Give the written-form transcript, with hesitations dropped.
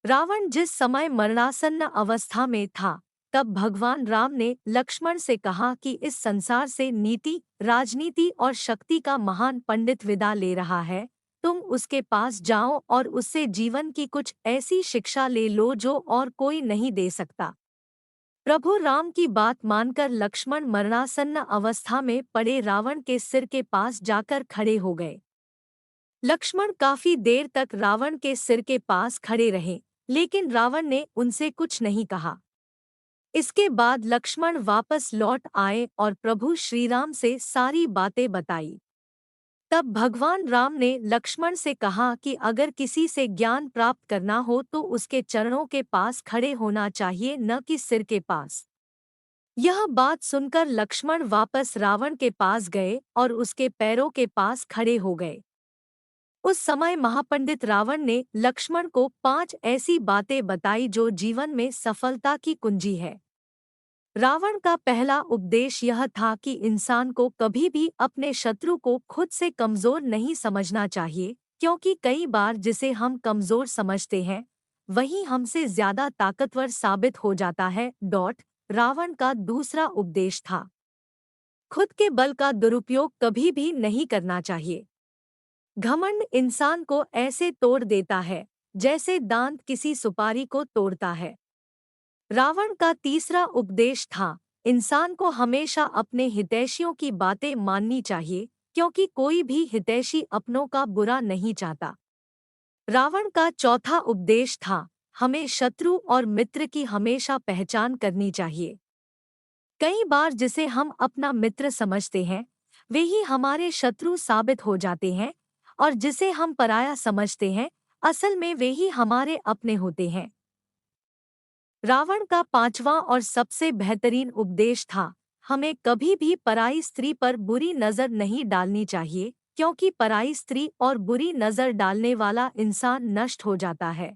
रावण जिस समय मरणासन्न अवस्था में था, तब भगवान राम ने लक्ष्मण से कहा कि इस संसार से नीति, राजनीति और शक्ति का महान पंडित विदा ले रहा है। तुम उसके पास जाओ और उससे जीवन की कुछ ऐसी शिक्षा ले लो जो और कोई नहीं दे सकता। प्रभु राम की बात मानकर लक्ष्मण मरणासन्न अवस्था में पड़े रावण के सिर के पास जाकर खड़े हो गए। लक्ष्मण काफी देर तक रावण के सिर के पास खड़े रहे, लेकिन रावण ने उनसे कुछ नहीं कहा। इसके बाद लक्ष्मण वापस लौट आए और प्रभु श्रीराम से सारी बातें बताई। तब भगवान राम ने लक्ष्मण से कहा कि अगर किसी से ज्ञान प्राप्त करना हो तो उसके चरणों के पास खड़े होना चाहिए, न कि सिर के पास। यह बात सुनकर लक्ष्मण वापस रावण के पास गए और उसके पैरों के पास खड़े हो गए। उस समय महापंडित रावण ने लक्ष्मण को 5 ऐसी बातें बताई जो जीवन में सफलता की कुंजी है। रावण का पहला उपदेश यह था कि इंसान को कभी भी अपने शत्रु को खुद से कमजोर नहीं समझना चाहिए, क्योंकि कई बार जिसे हम कमजोर समझते हैं वही हमसे ज्यादा ताकतवर साबित हो जाता है। रावण का दूसरा उपदेश था, खुद के बल का दुरुपयोग कभी भी नहीं करना चाहिए। घमंड इंसान को ऐसे तोड़ देता है जैसे दांत किसी सुपारी को तोड़ता है। रावण का तीसरा उपदेश था, इंसान को हमेशा अपने हितैषियों की बातें माननी चाहिए, क्योंकि कोई भी हितैषी अपनों का बुरा नहीं चाहता। रावण का चौथा उपदेश था, हमें शत्रु और मित्र की हमेशा पहचान करनी चाहिए। कई बार जिसे हम अपना मित्र समझते हैं वे ही हमारे शत्रु साबित हो जाते हैं, और जिसे हम पराया समझते हैं असल में वे ही हमारे अपने होते हैं। रावण का पांचवा और सबसे बेहतरीन उपदेश था, हमें कभी भी पराई स्त्री पर बुरी नजर नहीं डालनी चाहिए, क्योंकि पराई स्त्री और बुरी नजर डालने वाला इंसान नष्ट हो जाता है।